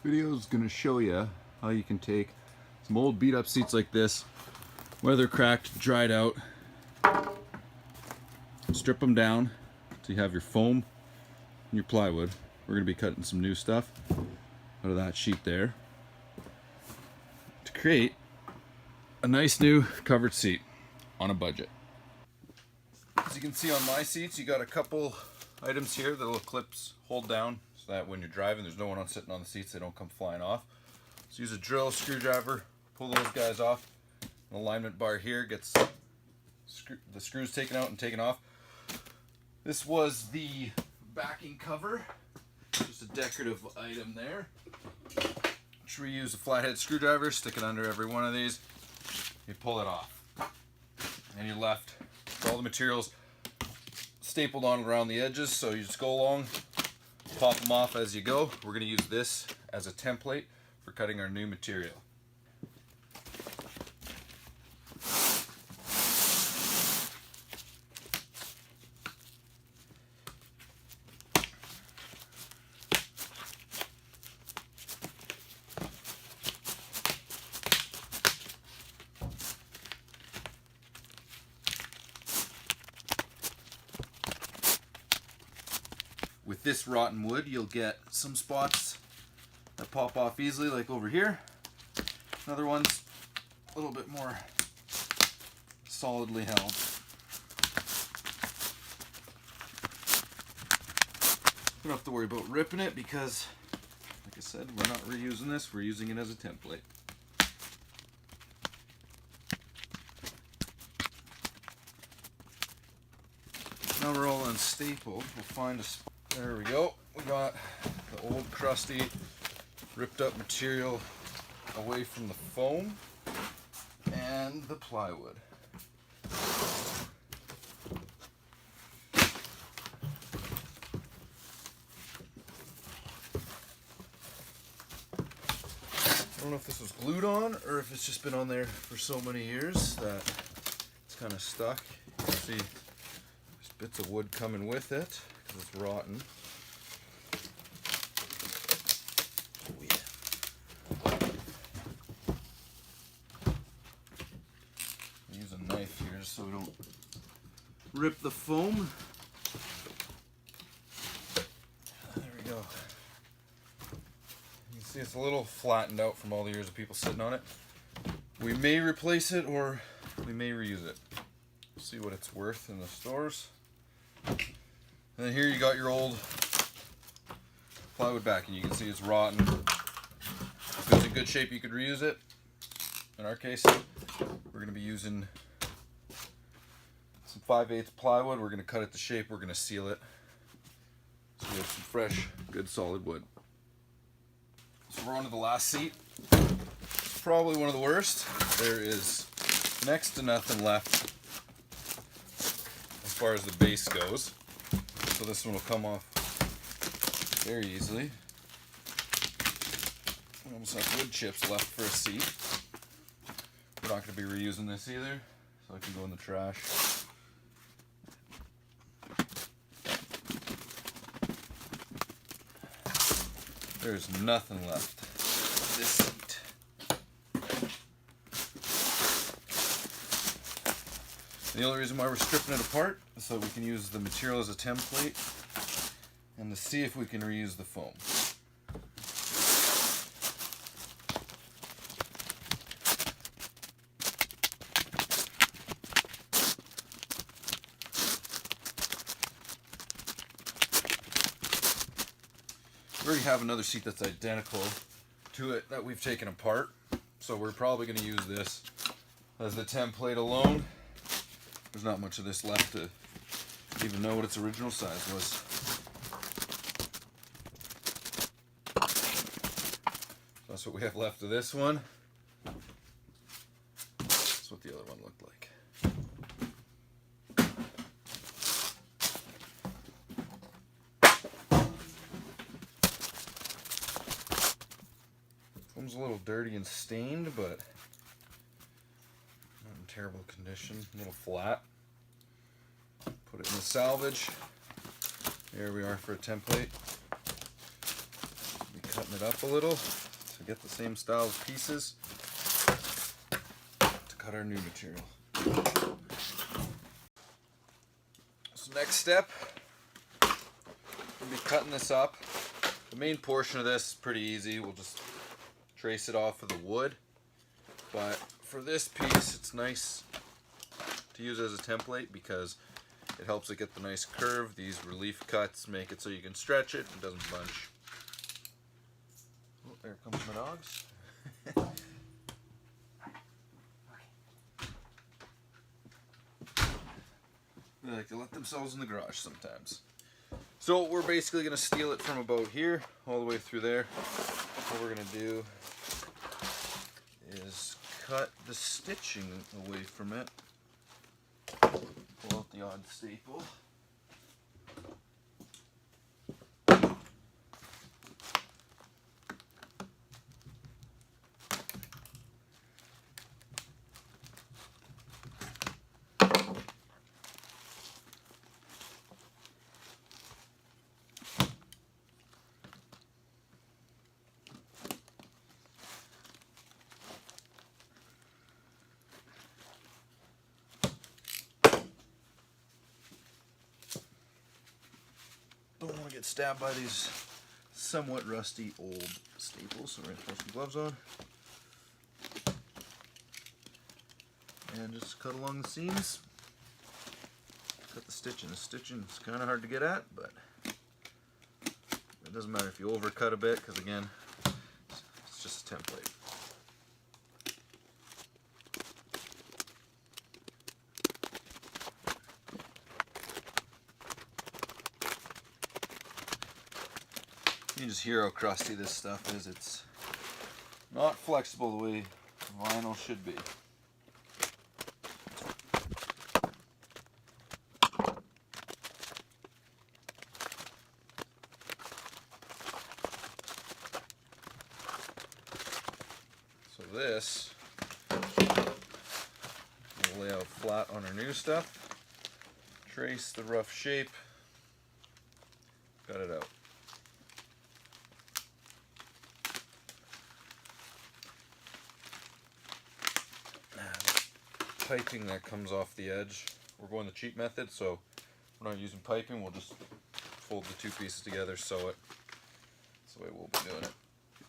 Video is going to show you how you can take some old beat up seats like this, where they're cracked, dried out, strip them down so you have your foam and your plywood. We're going to be cutting some new stuff out of that sheet there to create a nice new covered seat on a budget. As you can see on my seats, you got a couple items here, the little clips hold down so that when you're driving there's no one sitting on the seats, they don't come flying off. So use a drill, screwdriver, pull those guys off. An alignment bar here gets the screws taken out and taken off. This was the backing cover, just a decorative item there. Which we use a flathead screwdriver, stick it under every one of these. You pull it off, and you're left with all the materials stapled on around the edges. So you just go along, pop them off as you go. We're going to use this as a template for cutting our new material. With this rotten wood, you'll get some spots that pop off easily, like over here. Another one's a little bit more solidly held. You don't have to worry about ripping it because, like I said, we're not reusing this, we're using it as a template. Now we're all unstapled. We'll find a... There we go. We got the old crusty ripped up material away from the foam and the plywood. I don't know if this was glued on or if it's just been on there for so many years that it's kind of stuck. You can see there's bits of wood coming with it. It's rotten. Use a knife here so we don't rip the foam. There we go. You can see it's a little flattened out from all the years of people sitting on it. We may replace it or we may reuse it. We'll see what it's worth in the stores. And then here you got your old plywood backing. You can see it's rotten. If it's in good shape, you could reuse it. In our case, we're going to be using some 5/8 plywood. We're going to cut it to shape. We're going to seal it. So we have some fresh, good solid wood. So we're on to the last seat. Probably one of the worst. There is next to nothing left as far as the base goes. So this one will come off very easily. We almost have wood chips left for a seat. We're not going to be reusing this either, so it can go in the trash. There's nothing left of this seat. The only reason why we're stripping it apart is so we can use the material as a template and to see if we can reuse the foam. We already have another seat that's identical to it that we've taken apart, so we're probably going to use this as the template alone. There's not much of this left to even know what its original size was. So that's what we have left of this one. That's what the other one looked like. Foam's a little dirty and stained, but not in terrible condition. A little flat. Put it in the salvage. There we are for a template. We cut flatten it up a little to get the same style of pieces to cut our new material. So next step, we'll be cutting this up. The main portion of this is pretty easy. We'll just trace it off of the wood. But for this piece, it's nice to use as a template because it helps it get the nice curve. These relief cuts make it so you can stretch it and it doesn't bunch. Oh, there comes my dogs. They like to let themselves in the garage sometimes. So we're basically going to steal it from about here all the way through there. What we're going to do is cut the stitching away from it. Pull out the odd staple. Don't want to get stabbed by these somewhat rusty old staples, so we're going to throw some gloves on. And just cut along the seams. Cut the stitching. The stitching is kind of hard to get at, but it doesn't matter if you overcut a bit, because again, it's just a template. You can just hear how crusty this stuff is. It's not flexible the way vinyl should be. So this will lay out flat on our new stuff, trace the rough shape, cut it out. Piping that comes off the edge, we're going the cheap method, so we're not using piping, we'll just fold the two pieces together, sew it. That's the way we'll be doing it.